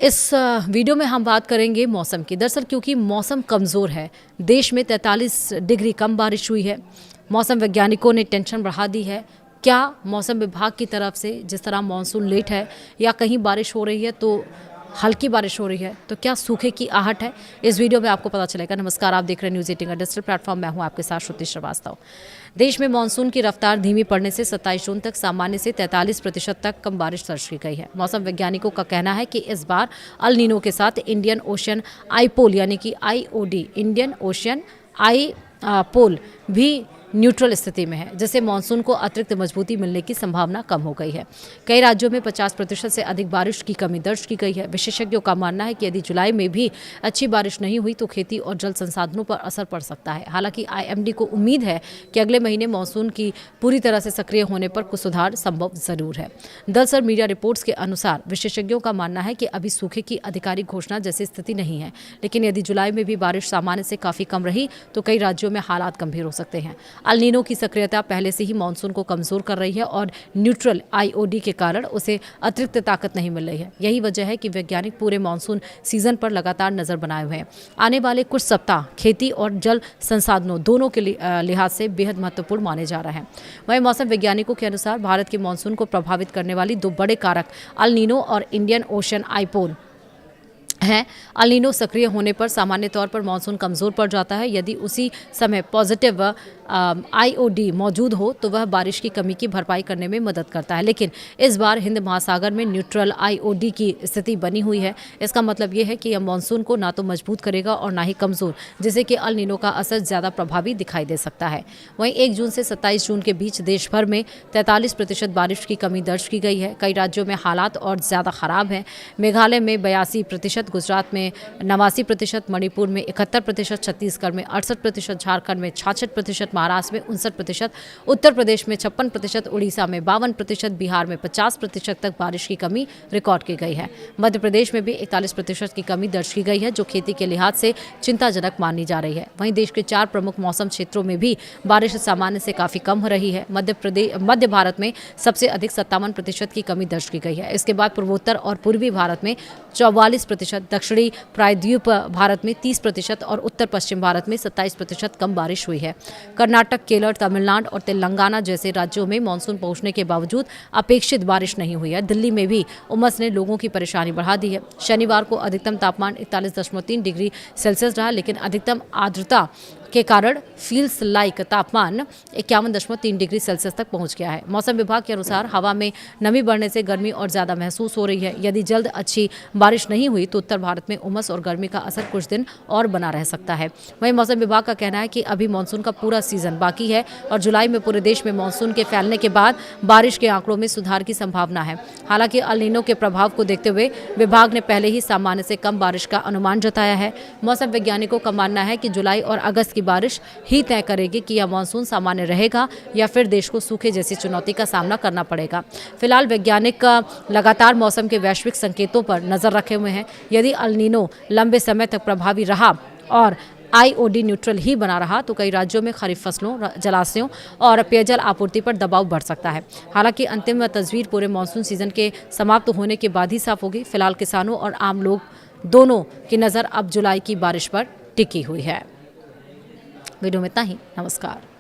इस वीडियो में हम बात करेंगे मौसम की। दरअसल क्योंकि मौसम कमज़ोर है, देश में 43 डिग्री कम बारिश हुई है। मौसम वैज्ञानिकों ने टेंशन बढ़ा दी है। क्या मौसम विभाग की तरफ से जिस तरह मॉनसून लेट है या कहीं बारिश हो रही है तो हल्की बारिश हो रही है, तो क्या सूखे की आहट है, इस वीडियो में आपको पता चलेगा। नमस्कार, आप देख रहे हैं न्यूज़ 18 का डिजिटल प्लेटफॉर्म। मैं हूं आपके साथ श्रुति श्रीवास्तव। देश में मानसून की रफ्तार धीमी पड़ने से 27 जून तक सामान्य से 43% तक कम बारिश दर्ज की गई है। मौसम वैज्ञानिकों का कहना है कि इस बार अल नीनो के साथ इंडियन ओशन आईपोल यानी कि IOD इंडियन ओशन आई पोल भी न्यूट्रल स्थिति में है, जिससे मानसून को अतिरिक्त मजबूती मिलने की संभावना कम हो गई है। कई राज्यों में 50% से अधिक बारिश की कमी दर्ज की गई है। विशेषज्ञों का मानना है कि यदि जुलाई में भी अच्छी बारिश नहीं हुई तो खेती और जल संसाधनों पर असर पड़ सकता है। हालांकि IMD को उम्मीद है कि अगले महीने मानसून की पूरी तरह से सक्रिय होने पर कुछ सुधार संभव जरूर है। दरअसल मीडिया रिपोर्ट्स के अनुसार विशेषज्ञों का मानना है कि अभी सूखे की आधिकारिक घोषणा जैसी स्थिति नहीं है, लेकिन यदि जुलाई में भी बारिश सामान्य से काफी कम रही तो कई राज्यों में हालात गंभीर हो सकते हैं। अल नीनो की सक्रियता पहले से ही मानसून को कमजोर कर रही है और न्यूट्रल IOD के कारण उसे अतिरिक्त ताकत नहीं मिल रही है। यही वजह है कि वैज्ञानिक पूरे मानसून सीजन पर लगातार नजर बनाए हुए हैं। आने वाले कुछ सप्ताह खेती और जल संसाधनों दोनों के लिहाज से बेहद महत्वपूर्ण माने जा रहे हैं। वहीं मौसम वैज्ञानिकों के अनुसार भारत के मानसून को प्रभावित करने वाली दो बड़े कारक अल नीनो और इंडियन ओशन आईपोल हैं। अल नीनो सक्रिय होने पर सामान्य तौर पर मानसून कमज़ोर पड़ जाता है। यदि उसी समय पॉजिटिव IOD मौजूद हो तो वह बारिश की कमी की भरपाई करने में मदद करता है, लेकिन इस बार हिंद महासागर में न्यूट्रल IOD की स्थिति बनी हुई है। इसका मतलब ये है कि यह मानसून को ना तो मजबूत करेगा और ना ही कमज़ोर, जिससे कि अल नीनो का असर ज़्यादा प्रभावी दिखाई दे सकता है। वहीं 1 जून से 27 जून के बीच देश भर में 43% बारिश की कमी दर्ज की गई है। कई राज्यों में हालात और ज़्यादा खराब हैं। मेघालय में 82%, गुजरात में 89%, मणिपुर में 71%, छत्तीसगढ़ में 68%, झारखंड में 66%, महाराष्ट्र में 59%, उत्तर प्रदेश में 56%, उड़ीसा में 52%, बिहार में 50% तक बारिश की कमी रिकॉर्ड की गई है। मध्य प्रदेश में भी 41% की कमी दर्ज की गई है, जो खेती के लिहाज से चिंताजनक मानी जा रही है। वहीं देश के 4 प्रमुख मौसम क्षेत्रों में भी बारिश सामान्य से काफी कम हो रही है। मध्य भारत में सबसे अधिक 57% की कमी दर्ज की गई है। इसके बाद पूर्वोत्तर और पूर्वी भारत में 44%, दक्षिणी प्रायद्वीप भारत में 30% और उत्तर पश्चिम भारत में 27% कम बारिश हुई है। कर्नाटक, केरल, तमिलनाडु और तेलंगाना जैसे राज्यों में मानसून पहुंचने के बावजूद अपेक्षित बारिश नहीं हुई है। दिल्ली में भी उमस ने लोगों की परेशानी बढ़ा दी है। शनिवार को अधिकतम तापमान 41.3 डिग्री सेल्सियस रहा, लेकिन अधिकतम आर्द्रता के कारण फील्स लाइक तापमान 51.3 डिग्री सेल्सियस तक पहुंच गया है। मौसम विभाग के अनुसार हवा में नमी बढ़ने से गर्मी और ज़्यादा महसूस हो रही है। यदि जल्द अच्छी बारिश नहीं हुई तो उत्तर भारत में उमस और गर्मी का असर कुछ दिन और बना रह सकता है। वहीं मौसम विभाग का कहना है कि अभी मानसून का पूरा सीजन बाकी है और जुलाई में पूरे देश में मानसून के फैलने के बाद बारिश के आंकड़ों में सुधार की संभावना है। हालांकि अल नीनो के प्रभाव को देखते हुए विभाग ने पहले ही सामान्य से कम बारिश का अनुमान जताया है। मौसम वैज्ञानिकों का मानना है कि जुलाई और अगस्त की बारिश ही तय करेगी कि यह मानसून सामान्य रहेगा या फिर देश को सूखे जैसी चुनौती का सामना करना पड़ेगा। फिलहाल वैज्ञानिक लगातार मौसम के वैश्विक संकेतों पर नजर रखे हुए हैं। यदि अल नीनो लंबे समय तक प्रभावी रहा और IOD न्यूट्रल ही बना रहा तो कई राज्यों में खरीफ फसलों, जलाशयों और पेयजल आपूर्ति पर दबाव बढ़ सकता है। हालांकि अंतिम तस्वीर पूरे मानसून सीजन के समाप्त होने के बाद ही साफ होगी। फिलहाल किसानों और आम लोग दोनों की नज़र अब जुलाई की बारिश पर टिकी हुई है। वीडियो में इतना ही। नमस्कार।